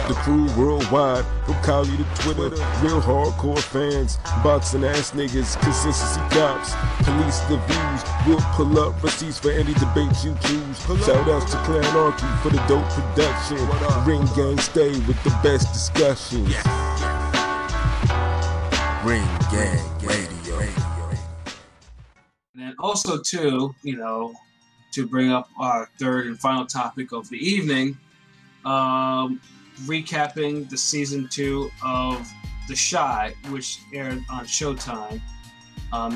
The crew worldwide, from Cali to Twitter, real hardcore fans, boxing ass niggas, consistency cops, police the views, we'll pull up receipts for any debates you choose. Shout outs to Clan Archie for the dope production. Ring Gang stay with the best discussions. Ring Gang Radio. And then also too, to bring up our third and final topic of the evening, recapping the season 2 of The Chi, which aired on Showtime,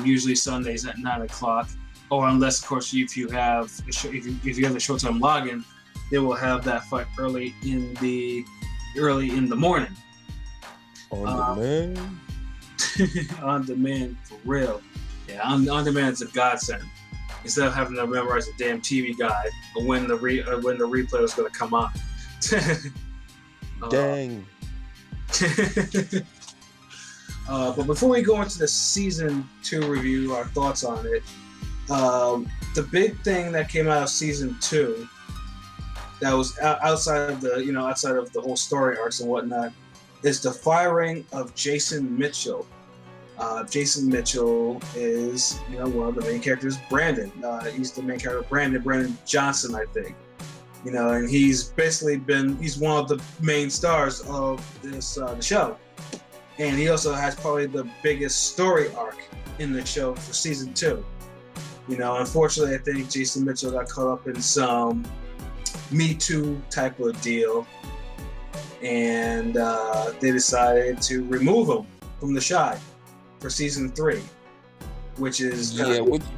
usually Sundays at 9 o'clock, or unless, of course, if you have the Showtime login, they will have that fight early in the morning. On demand? On demand, for real. Yeah, on demand is a godsend. Instead of having to memorize a damn TV guide or when the replay was going to come on. Dang. But before we go into the season 2 review, our thoughts on it, the big thing that came out of season 2 that was outside of the whole story arcs and whatnot is the firing of Jason Mitchell. Jason Mitchell is, one of the main characters, Brandon. He's the main character, Brandon Johnson, I think. And he's basically he's one of the main stars of this the show. And he also has probably the biggest story arc in the show for season 2. Unfortunately, I think Jason Mitchell got caught up in some Me Too type of deal. And they decided to remove him from the Chi for season 3, which is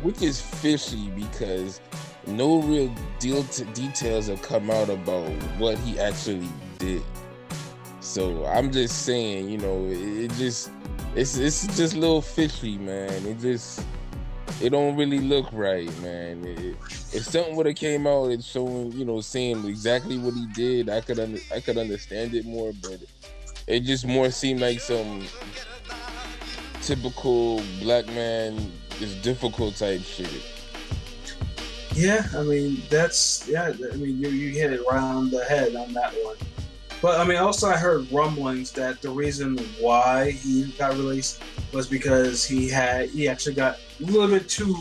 which is fishy because no real details have come out about what he actually did. So I'm just saying, it's just a little fishy, man. It don't really look right, man. If something would have came out and showing, saying exactly what he did, I could understand it more, but it just more seemed like some typical black man is difficult type shit. Yeah, I mean you hit it right on the head on that one. But also I heard rumblings that the reason why he got released was because he actually got a little bit too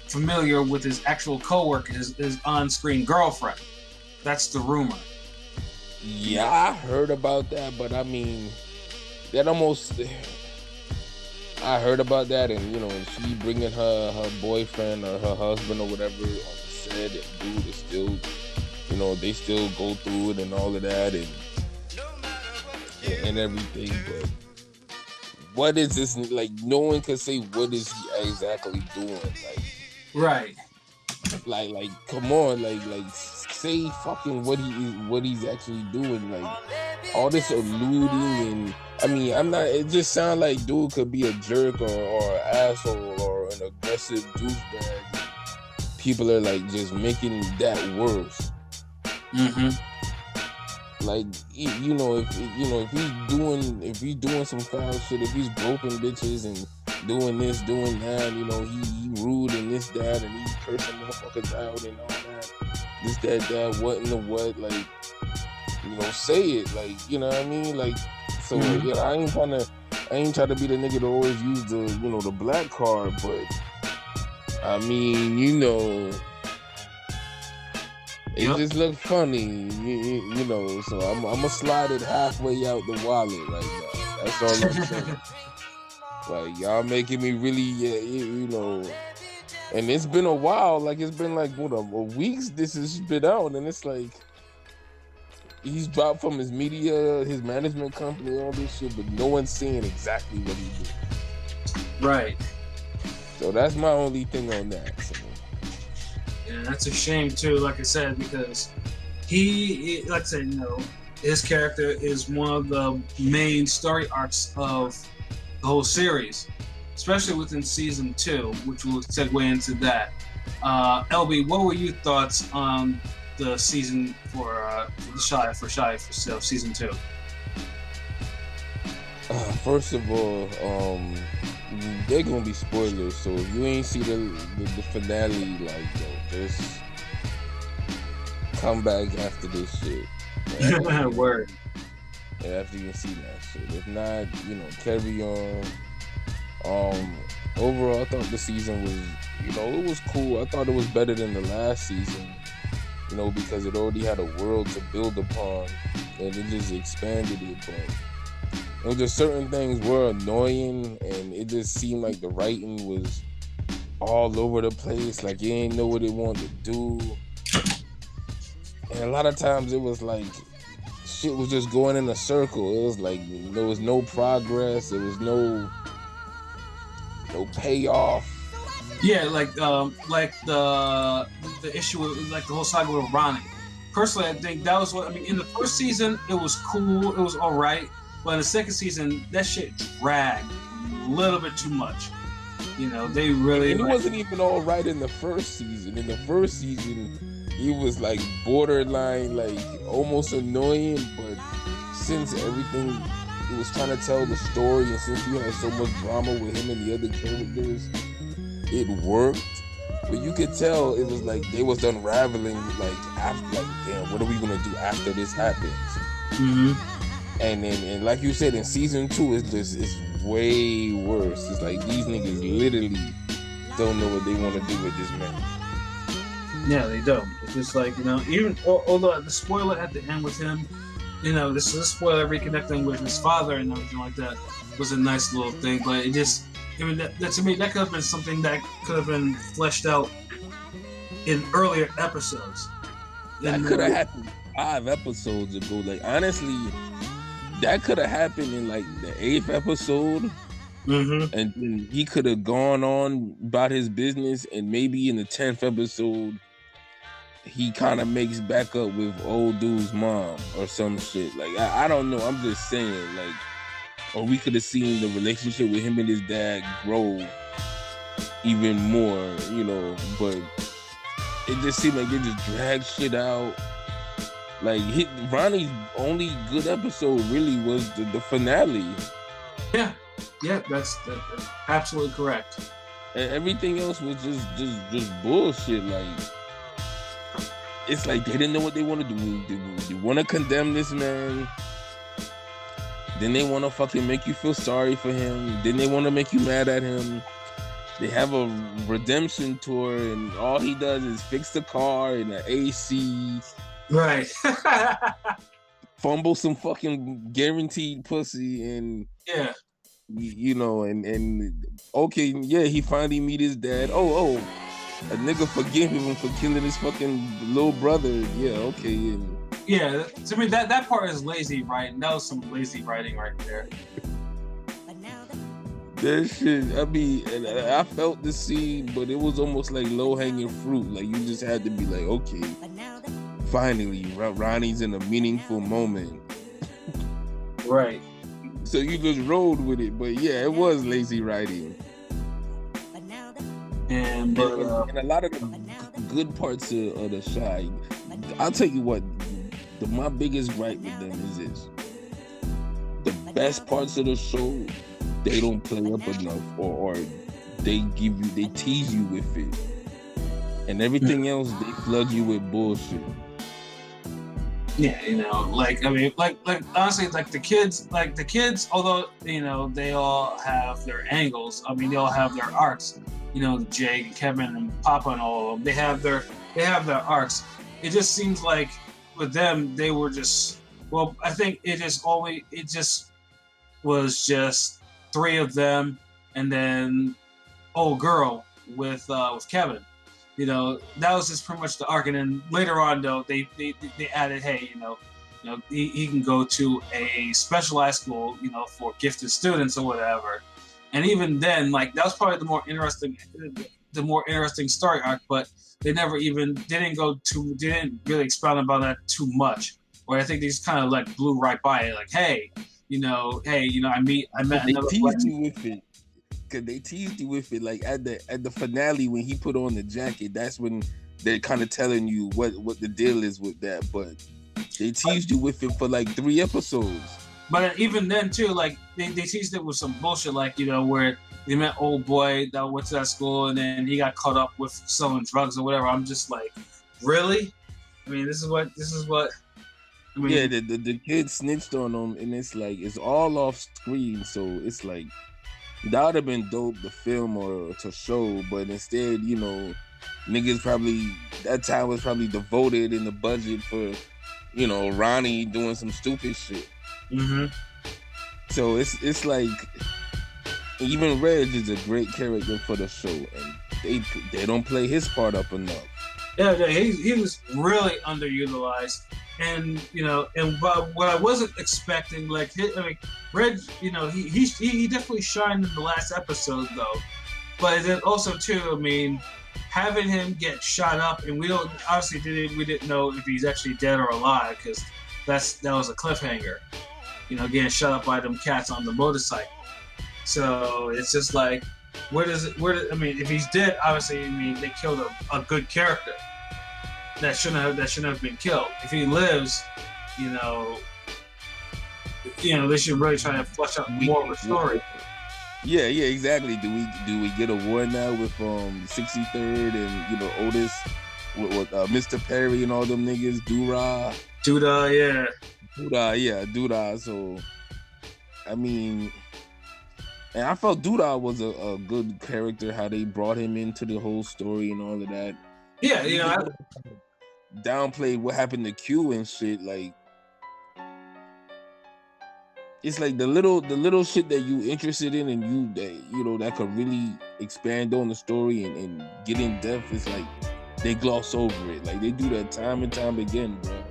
familiar with his actual coworker, his on-screen girlfriend. That's the rumor. Yeah, I heard about that, but I mean, I heard about that, and she bringing her boyfriend or her husband or whatever on the set, and dude is still, they still go through it and all of that and everything. But what is this like? No one can say what is he exactly doing. Right. Like, come on, like say fucking what he's actually doing. Like all this alluding and it just sounds like dude could be a jerk or an asshole or an aggressive douchebag. People are like just making that worse. Mm-hmm. Like, if he's doing some foul shit, if he's groping bitches and doing this, doing that, he rude and this, that, and he cursing motherfuckers out and all that, this, that, what in the what, like, say it, like, you know what I mean, like, so, I ain't trying to be the nigga to always use the, the black card, but, I mean, it just looked funny, so I'm gonna slide it halfway out the wallet right now. That's all I'm saying. Like, y'all making me really, and it's been a while, like, it's been like, a weeks this has been out, and it's like, he's dropped from his media, his management company, all this shit, but no one's saying exactly what he did. Right. So that's my only thing on that, so. Yeah, that's a shame too, like I said, because he, like I said, his character is one of the main story arcs of the whole series, especially within season 2, which will segue into that. LB, what were your thoughts on the season for season 2? First of all, they're gonna be spoilers, so if you ain't see the finale, like, just come back after this shit. Word. after you see that shit. If not, you know, carry on. Overall, I thought the season was, you know, it was cool. I thought it was better than the last season, you know, because it already had a world to build upon, and it just expanded it. But it was just certain things were annoying, and it just seemed like the writing was all over the place. Like, you ain't know what it wanted to do, and a lot of times it was like shit was just going in a circle. It was like there was no progress. There was no payoff. Yeah, like the issue with like the whole saga with Ronnie. Personally, I think that was what I mean. In the first season, it was cool, it was all right, but in the second season, that shit dragged a little bit too much. You know, they really. And it wasn't even all right in the first season. In the first season, he was like borderline, like almost annoying, but since everything, it was trying to tell the story, and since you had so much drama with him and the other characters, it worked. But you could tell it was like they was unraveling, like after, like, damn, what are we gonna do after this happens? Mm-hmm. And like you said, in season 2, it's way worse. It's like these niggas literally don't know what they want to do with this man. Yeah, they don't. It's just like, you know, even although the spoiler at the end with him, you know, this is a spoiler reconnecting with his father and everything like that was a nice little thing, but it just, I mean, that to me, that could have been something that could have been fleshed out in earlier episodes. That could have happened 5 episodes ago. Like, honestly, that could have happened in like the 8th episode. Mm-hmm. And then he could have gone on about his business, and maybe in the 10th episode, he kind of makes back up with old dude's mom or some shit. Like, I don't know. I'm just saying, like, or we could have seen the relationship with him and his dad grow even more, you know, but it just seemed like they just dragged shit out. Like, Ronnie's only good episode really was the finale. Yeah, that's absolutely correct. And everything else was just bullshit. Like, it's like they didn't know what they want to do. They want to condemn this man. Then they want to fucking make you feel sorry for him. Then they want to make you mad at him. They have a redemption tour, and all he does is fix the car and the AC. Right. Fumble some fucking guaranteed pussy, and yeah, you know, and okay, yeah, he finally meet his dad. Oh, a nigga forgive him for killing his fucking little brother. Yeah, okay. And yeah, to me that part is lazy writing. That was some lazy writing right there. That shit, I mean, and I felt the scene, but it was almost like low-hanging fruit. Like, you just had to be like, okay, finally, Ronnie's in a meaningful moment. Right. So you just rolled with it, but yeah, it was lazy writing. And a lot of the good parts of the show, I'll tell you what, my biggest gripe with them is this. The best parts of the show, they don't play up enough, or they tease you with it. And everything else, they flood you with bullshit. Yeah, you know, like, I mean, like honestly, like the kids, although, you know, they all have their angles. I mean, they all have their arcs. You know, Jake and Kevin and Papa and all of them, they have their arcs. It just seems like with them, they were just, well, I think it just was just 3 of them, and then old girl with Kevin. You know, that was just pretty much the arc. And then later on, though, they added, hey, you know, he can go to a specialized school, you know, for gifted students or whatever. And even then, like, that was probably the more interesting story arc. But they didn't really expound about that too much. Or I think they just kind of like blew right by it, like, hey, I met another. They teased you with it. Cause they teased you with it, like at the finale when he put on the jacket. That's when they're kind of telling you what the deal is with that. But they teased you with it for like 3 episodes. But even then too, like they teased it with some bullshit, like, you know, where they met old boy that went to that school and then he got caught up with selling drugs or whatever. I'm just like, really? I mean, this is what I mean, yeah, the kid snitched on him, and it's like it's all off screen, so it's like that would have been dope to film or to show, but instead, you know, niggas probably that time was probably devoted in the budget for, you know, Ronnie doing some stupid shit. mm-hmm. So it's like even Reg is a great character for the show, and they don't play his part up enough. Yeah, he was really underutilized, and you know, and what I wasn't expecting, like, I mean, Reg, you know, he definitely shined in the last episode though, but then also too, I mean, having him get shot up, and we didn't know if he's actually dead or alive, because that was a cliffhanger, you know, getting shot up by them cats on the motorcycle. So it's just like, I mean, if he's dead, obviously, I mean, they killed a good character that shouldn't have been killed. If he lives, you know, they should really try to flesh out more of a story. Yeah, exactly. Do we get a war now with 63rd and, you know, Otis with Mr. Perry and all them niggas, Dura, yeah. So, I mean, and I felt Dura was a good character, how they brought him into the whole story and all of that. Yeah, you know, downplayed what happened to Q and shit. Like, it's like the little shit that you interested in and that could really expand on the story and get in depth. It's like they gloss over it. Like they do that time and time again, bro.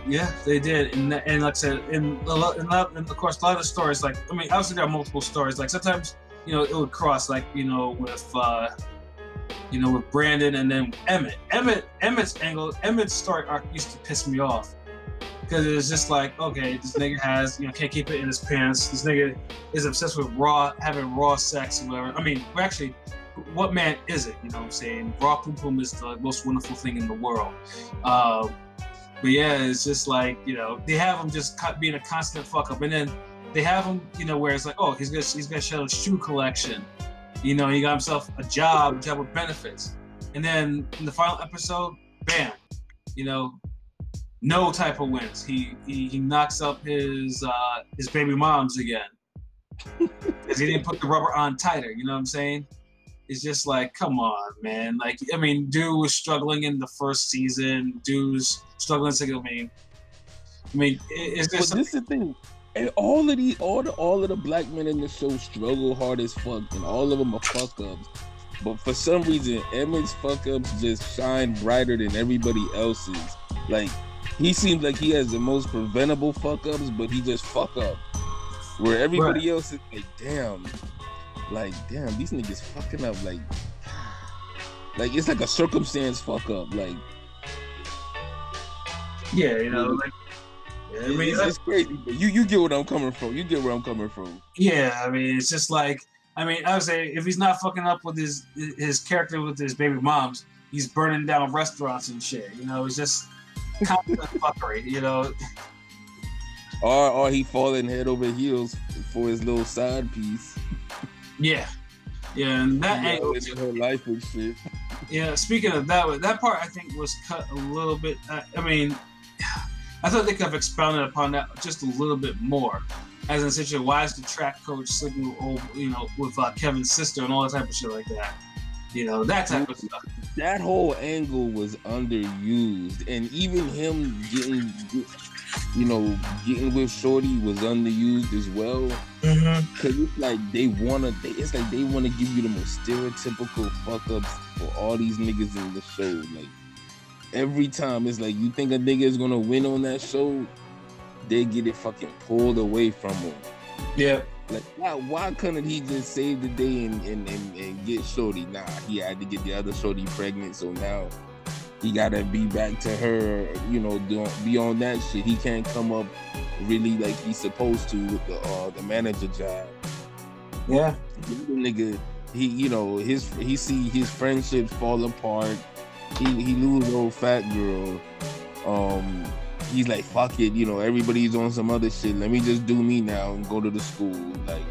Yeah, they did, and like I said, and of course, a lot of the stories, like, I mean, obviously there are multiple stories. Like sometimes, you know, it would cross, like, you know, with Brandon and then Emmett's story arc used to piss me off, because it was just like, okay, this nigga has, you know, can't keep it in his pants. This nigga is obsessed with having raw sex or whatever. I mean, actually, what man is it? You know what I'm saying? Raw pum pum is the most wonderful thing in the world. But yeah, it's just like, you know, they have him just being a constant fuck up, and then they have him, you know, where it's like, oh, he's gonna show his shoe collection, you know, he got himself a job with benefits, and then in the final episode, bam, you know, no type of wins. He knocks up his baby moms again because he didn't put the rubber on tighter. You know what I'm saying? It's just like, come on, man. Like, I mean, dude was struggling in the first season. Dude's struggling to, I mean, it's just. But this is the thing, and all of the black men in the show struggle hard as fuck, and all of them are fuck ups. But for some reason, Emmett's fuck ups just shine brighter than everybody else's. Like, he seems like he has the most preventable fuck ups, but he just fuck up. Where everybody else is like, damn, these niggas fucking up, like it's like a circumstance fuck up, like, yeah, you know, like, yeah, I mean, it's crazy, but you get what I'm coming from. You get where I'm coming from. Yeah, I mean, it's just like, I mean, I would say if he's not fucking up with his character with his baby moms, he's burning down restaurants and shit. You know, it's just constant fuckery. You know, or he falling head over heels for his little side piece. Yeah, and that angle in her life and shit. Yeah, speaking of that part I think was cut a little bit. I mean, I thought they could have expounded upon that just a little bit more. As in, such a why is the track coach sleeping with Kevin's sister and all that type of shit like that. You know, that type of stuff. That whole angle was underused, and even him getting with Shorty was underused as well. Cause it's like they wanna give you the most stereotypical fuck ups for all these niggas in the show. Like every time, it's like you think a nigga is gonna win on that show, they get it fucking pulled away from him. Yeah. Like why couldn't he just save the day and get Shorty? Nah, he had to get the other Shorty pregnant, so now he gotta be back to her, you know, be on that shit. He can't come up really like he's supposed to with the manager job. Yeah. The nigga, he see his friendships fall apart. He lose old fat girl. He's like, fuck it, you know, everybody's on some other shit. Let me just do me now and go to the school. Like,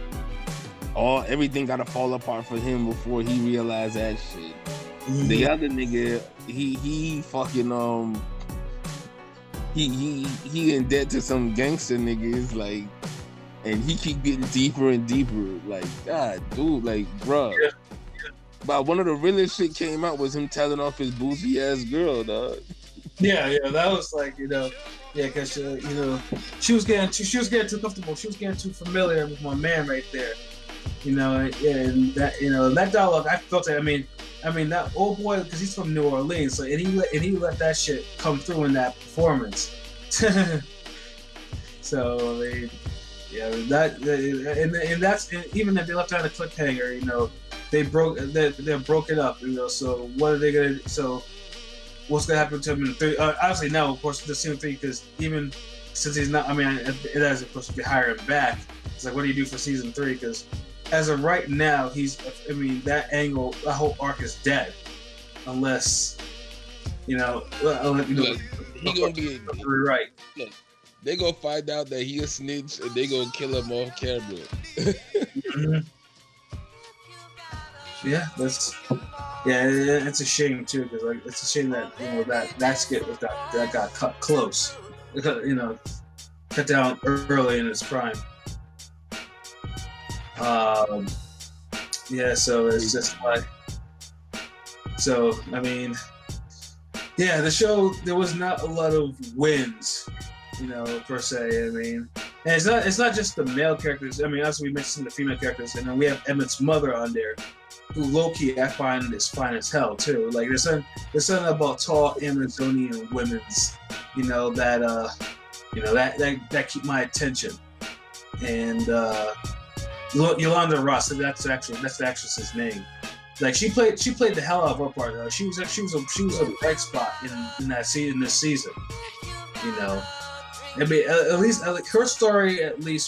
everything gotta fall apart for him before he realized that shit. The other nigga, he fucking he in debt to some gangster niggas, like, and he keep getting deeper and deeper. Like, God, dude, like, bruh. Yeah. But one of the realest shit came out was him telling off his boozy ass girl, dog. Yeah, that was like, because she was getting too comfortable. She was getting too familiar with my man right there. And that that dialogue, I felt it. I mean that old boy, because he's from New Orleans, so and he let that shit come through in that performance. So and that's even if they left out a cliffhanger, they broke it up. So what are they gonna? So what's gonna happen to him in 3? Obviously now, of course, the season 3, because even since he's not, it has, of course, if you hire him back, it's like, what do you do for season 3? Because as of right now, that angle, that whole arc is dead, unless he gonna be right. Look, they gonna find out that he a snitch and they gonna kill him off camera. Mm-hmm. Yeah, it's a shame too, because it's a shame that that skit that got cut close, cut down early in its prime. So it's just like, the show, there was not a lot of wins, per se. And it's not just the male characters. Obviously we mentioned some of the female characters, and then we have Emmett's mother on there, who low-key I find is fine as hell too. Like there's something about tall Amazonian women's, that keep my attention. And Yolanda Ross, that's the actress's name. Like she played the hell out of her part. She was a bright spot in this season. At least her story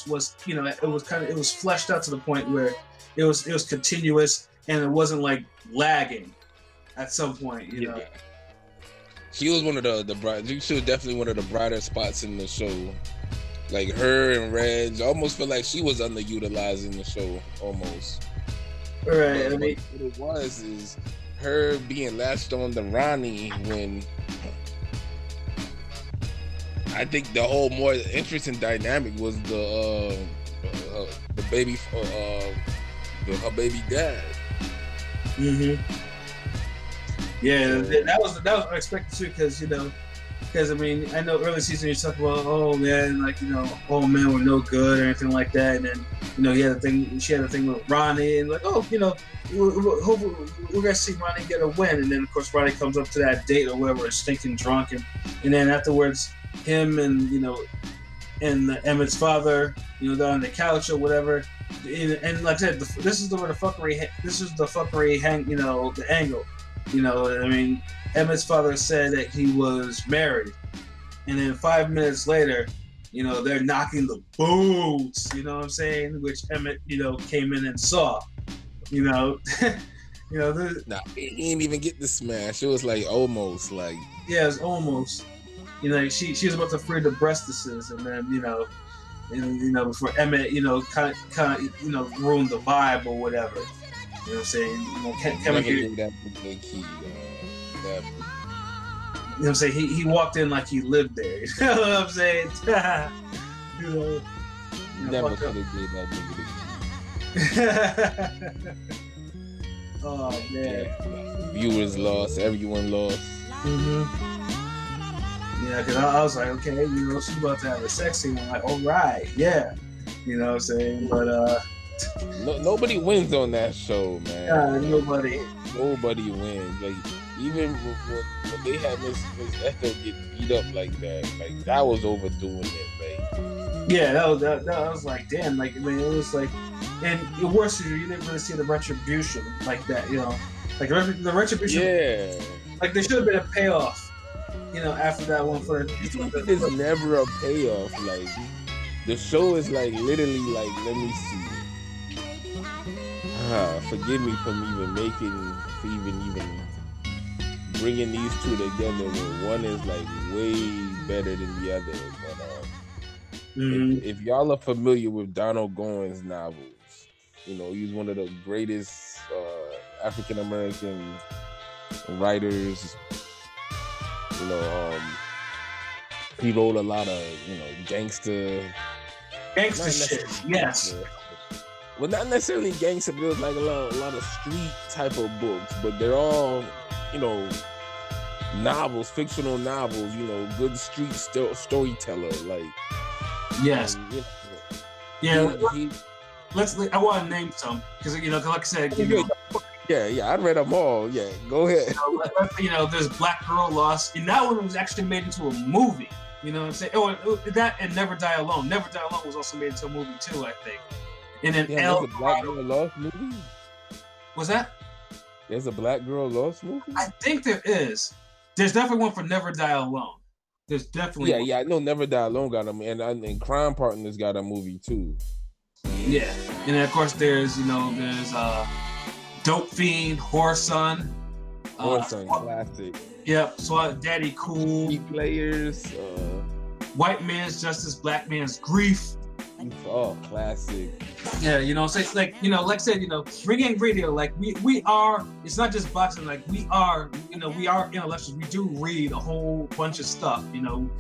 was, it was fleshed out to the point where it was continuous and it wasn't like lagging at some point. She was one of the bright. She was definitely one of the brighter spots in the show. Like her and Reg, I almost feel like she was underutilized in the show almost. Right. What it was is her being latched on to Ronnie when I think the whole more interesting dynamic was the baby, her baby dad. Mm-hmm. Yeah, that was unexpected too, because I know early season you talk about, oh man, all men were no good or anything like that, and then she had a thing with Ronnie, and we're gonna see Ronnie get a win, and then of course Ronnie comes up to that date or whatever, stinking drunk, and then afterwards him and Emmett's father, they're on the couch or whatever, and like I said, this is the fuckery hang, the angle. Emmett's father said that he was married, and then 5 minutes later, they're knocking the boots, which Emmett, came in and saw, Nah, he didn't even get the smash. It was like almost like. Yeah, it was almost. She was about to free the breastesses, and then before Emmett, kind of ruined the vibe or whatever. You know what I'm saying? That the key. That. You know what I'm saying? He walked in like he lived there. You know what I'm saying? Never could have gave that nigga the key. Oh man. Yeah. Viewers lost. Everyone lost. Mm-hmm. Yeah, because I was like, okay, she's about to have a sex scene. I'm like, all right, yeah. You know what I'm saying? But nobody wins on that show, man. Nobody wins. Like even when they had Miss Echo get beat up like that was overdoing it. Like yeah, that was like, damn. Like it was like, and the worst is you didn't really see the retribution like that. Like the retribution. Yeah. Like there should have been a payoff. After that one for. There's never a payoff. Like the show is like literally like, let me see. Forgive me for even bringing these two together. Where one is like way better than the other. But if y'all are familiar with Donald Goines novels, he's one of the greatest African American writers. He wrote a lot of, gangster shit. Yes. Well, not necessarily gangster, but it was like a lot of street type of books, but they're all, novels, fictional novels, good street storyteller. Like, yes. I want to name some because, like I said, yeah, I read them all. Yeah, go ahead. There's Black Girl Lost, and that one was actually made into a movie. You know what I'm saying? Oh, that and Never Die Alone. Never Die Alone was also made into a movie too, I think. And then there's a Black Girl Lost movie? Was that? There's a Black Girl Lost movie? I think there is. There's definitely one for Never Die Alone. There's definitely one. I know Never Die Alone got them, and Crime Partners got a movie too. Yeah, and then of course there's Dope Fiend, Whoreson. Whoreson, classic. Yep, SWAT Daddy Cool. Key Players. White Man's Justice, Black Man's Grief. Oh, classic. Yeah, so it's like, like I said, Ring Gang Radio, like we are, it's not just boxing, like we are intellectuals. We do read a whole bunch of stuff, and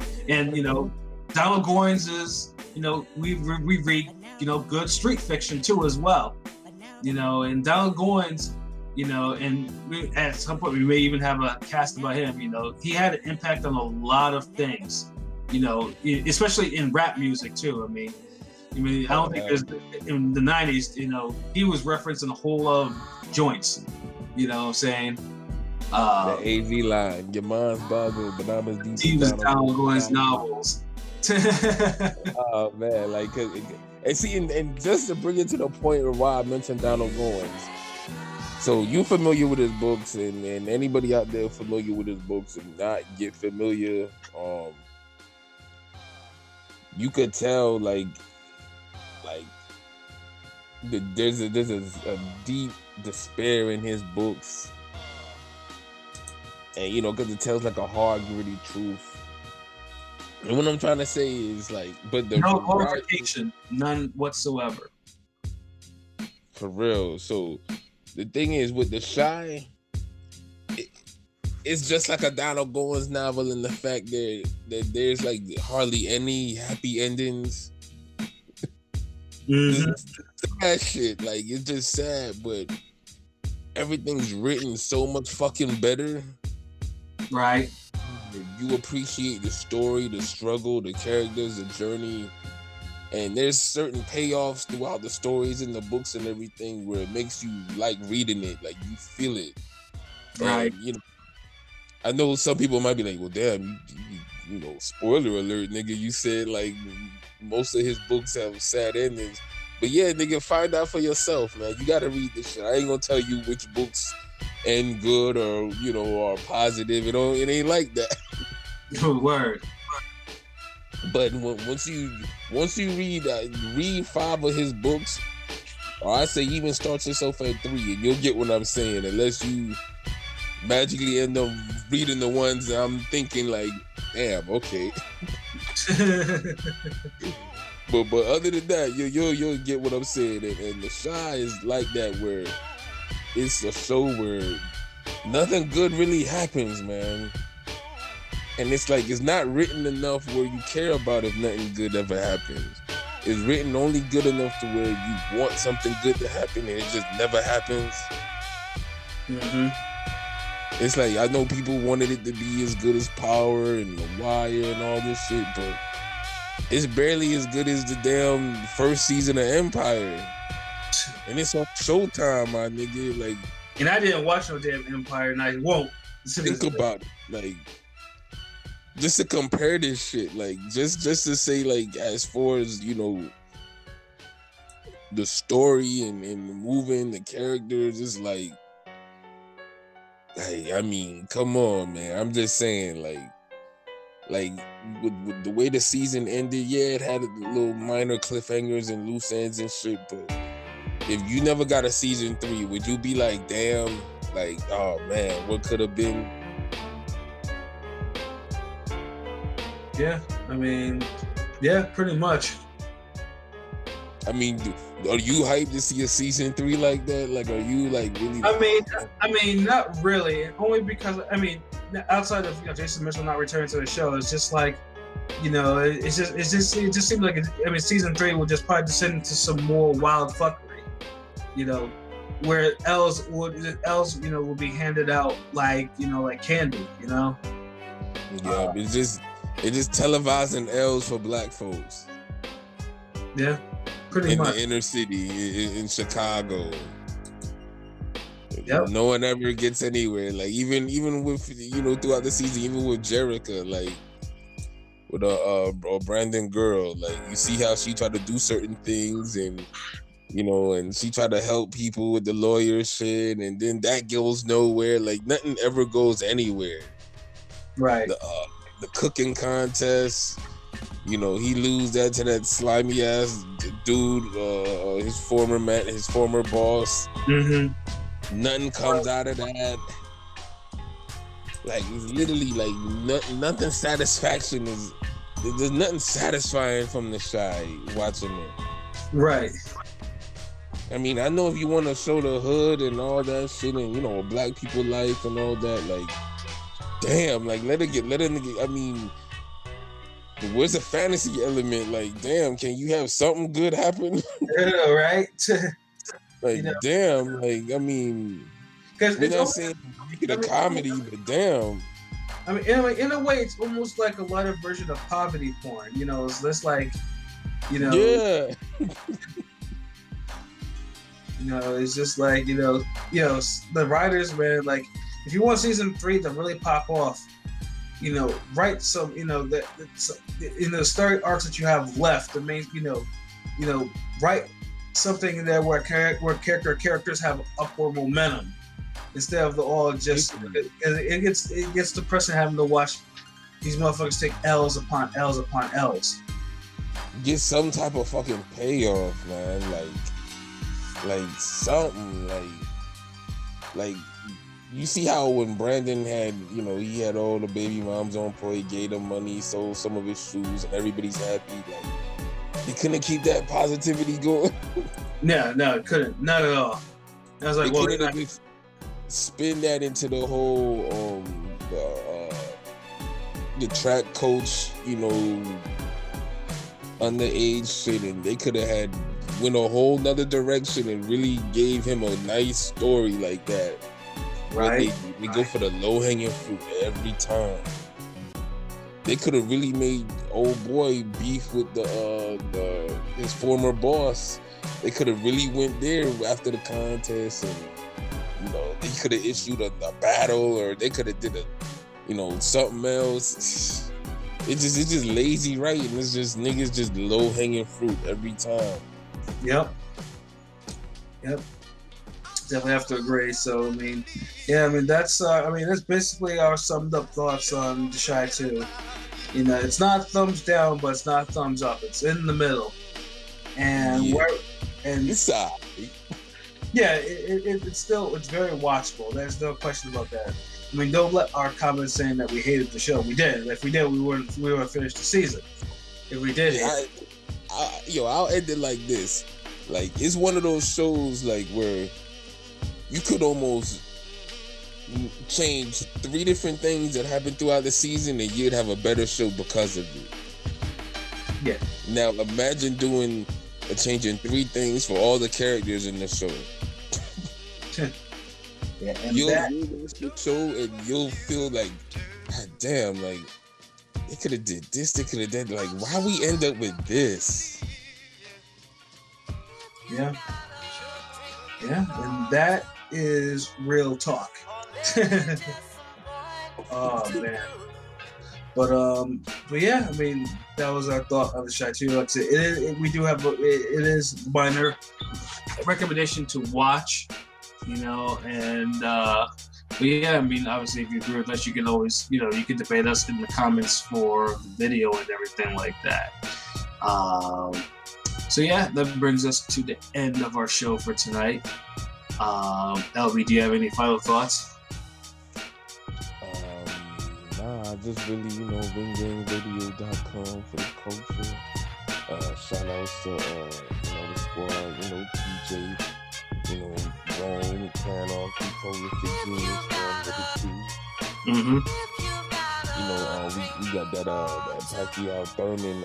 Donald Goines is, we read, good street fiction too as well, and Donald Goines, and at some point we may even have a cast about him, he had an impact on a lot of things, especially in rap music too. I don't think there's, in the 90s, he was referencing a whole lot of joints, what I'm saying? The AV line, your mind's boggled, but I'm as deep. He was Donald Goines novels. Oh, man, and just to bring it to the point of why I mentioned Donald Goines. So you familiar with his books, and anybody out there familiar with his books and not get familiar, you could tell, there's a deep despair in his books, and because it tells like a hard, gritty truth. And what I'm trying to say is but no glorification, none whatsoever. For real. So the thing is with The Shy, it's just like a Donald Goines novel in the fact that there's hardly any happy endings. Mm-hmm. Sad shit, it's just sad, but everything's written so much fucking better. Right. You appreciate the story, the struggle, the characters, the journey, and there's certain payoffs throughout the stories in the books and everything where it makes you like reading it, you feel it. Right. And, I know some people might be like, well, damn, you spoiler alert, nigga, you said most of his books have sad endings. But yeah, nigga, find out for yourself, man. You gotta read this shit. I ain't gonna tell you which books end good or, are positive. It ain't like that. Word. But once you read 5 of his books, or I say even start yourself at 3, and you'll get what I'm saying, unless you magically end up reading the ones that I'm thinking damn, okay. But other than that, you'll get what I'm saying. And The Shy is like that, where it's a show where nothing good really happens, man. And it's it's not written enough where you care about if nothing good ever happens. It's written only good enough to where you want something good to happen and it just never happens. Mm-hmm. It's I know people wanted it to be as good as Power and The Wire and all this shit, but it's barely as good as the damn first season of Empire. And it's on Showtime, my nigga. And I didn't watch no damn Empire, and I won't. Think about it. Just to compare this shit, just to say, as far as, the story and moving the characters, it's come on, man. I'm just saying, with the way the season ended, yeah, it had little minor cliffhangers and loose ends and shit, but if you never got a season 3, would you be damn, oh man, what could have been? Yeah, yeah, pretty much. Are you hyped to see a season 3 like that? Are you really? Not really. Only because outside of Jason Mitchell not returning to the show, it's just You know, it just seemed like season 3 will just probably descend into some more wild fuckery. You know, where L's will be handed out like candy. You know. Yeah, it's just televising L's for black folks. Yeah, pretty much. In the inner city in Chicago. Yep. No one ever gets anywhere. Like even with throughout the season, even with Jerica, like with a Brandon girl, like you see how she tried to do certain things and and she tried to help people with the lawyer shit, and then that goes nowhere. Like nothing ever goes anywhere. Right. The cooking contest, he lose that to that slimy ass dude, his former boss. Mm-hmm. Nothing comes out of that. Like it's literally like nothing satisfaction is. There's nothing satisfying from the Shy watching it. Right. I mean, I know if you want to show the hood and all that shit, and black people life and all that, like, damn, like let it get. I mean, where's the fantasy element? Like, damn, can you have something good happen? Yeah, right. Like, damn, like I mean, because we're not saying make it a comedy, but damn. I mean, in a way, it's almost like a lighter version of poverty porn. It's just like, yeah. It's just like the writers, man. Like, if you want season 3 to really pop off, write some, the story arcs that you have left. The main, write something there where characters have upward momentum. Instead of all just, it gets depressing having to watch these motherfuckers take L's upon L's upon L's. Get some type of fucking payoff, man. Like something, like you see how when Brandon had, he had all the baby moms on point, he gave them money, sold some of his shoes, and everybody's happy. Like he couldn't keep that positivity going. No, it couldn't, not at all. I was like, spin that into the whole the track coach, underage shit, and they could have went a whole nother direction and really gave him a nice story like that. Right. They go for the low hanging fruit every time. They could have really made old boy beef with his former boss. They could have really went there after the contest, and they could have issued a battle, or they could have did something else. It's just lazy writing. It's just niggas just low hanging fruit every time. Yep. Definitely have to agree. So that's basically our summed up thoughts on The Shy 2. It's not thumbs down, but it's not thumbs up. It's in the middle. And it's sad. Yeah, it's very watchable. There's no question about that. I mean, don't let our comments saying that we hated the show. We did. If we did, we would have finished the season. If we did, I'll end it like this. Like, it's one of those shows like where you could almost change 3 different things that happened throughout the season, and you'd have a better show because of it. Yeah. Now imagine changing 3 things for all the characters in the show. Yeah, and you'll watch the show and you'll feel like, God damn, like they could have did this, they could have did like, why we end up with this? Yeah, and that is real talk. Oh man. But yeah, I mean, that was our thought on The Shy 2. Like I said, it is minor recommendation to watch, and but yeah, I mean, obviously, if you agree with us, you can always, you can debate us in the comments for the video and everything like that. So yeah, that brings us to the end of our show for tonight. LB, do you have any final thoughts? Just really, ringgangradio.com for the culture. Shout outs to, the squad, PJ, Rome, Cano, prolific genius, one with the 2. we got that Pacquiao Thurman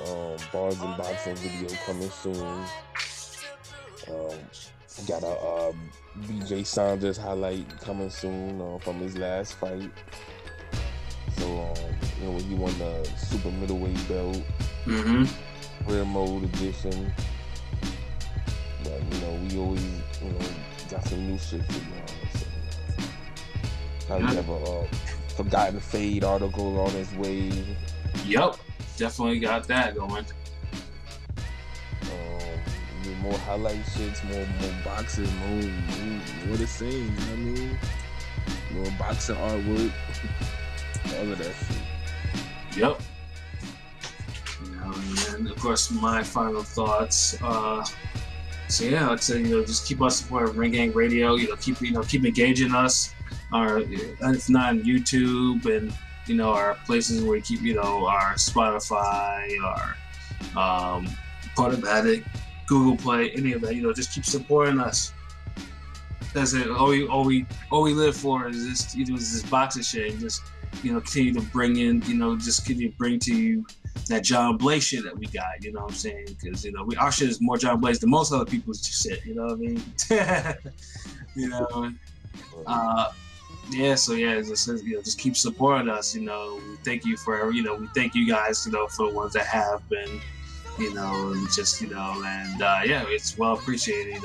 bars and boxing video coming soon. Got a BJ Saunders highlight coming soon from his last fight. So he won the super middleweight belt, rare mode edition. But we always got some new shit for y'all. So, probably have a Forgotten Fade article on its way. Yep, definitely got that going. More highlight shits, more boxing, more the same, you know what I mean? More boxing artwork, all of that shit. Yep. And of course, my final thoughts. So yeah, I'd say just keep us supporting Ring Gang Radio. Keep engaging us. If not on YouTube and our places where we keep our Spotify, our Podomatic, Google Play, any of that. Just keep supporting us. That's it. All we live for is this boxing shit. And just continue to bring in, just continue to bring to you that John Blaze shit that we got. You know what I'm saying? Because our shit is more John Blaze than most other people's shit. You know what I mean? Yeah. So yeah, just keep supporting us. We thank you for we thank you guys. For the ones that have been. And just yeah, it's well appreciated.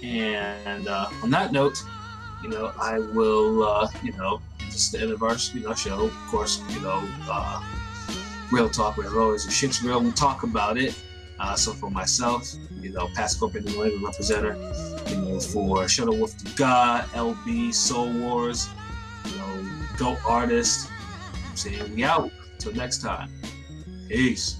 And on that note, I will just the end of our show. Of course, real talk. Where always if shit's real, we talk about it. So for myself, Patscorpio representative, for Shutterworth da Gawd, LB, Soul Wars, GOAT artist. I'm saying we out. Till next time. Peace.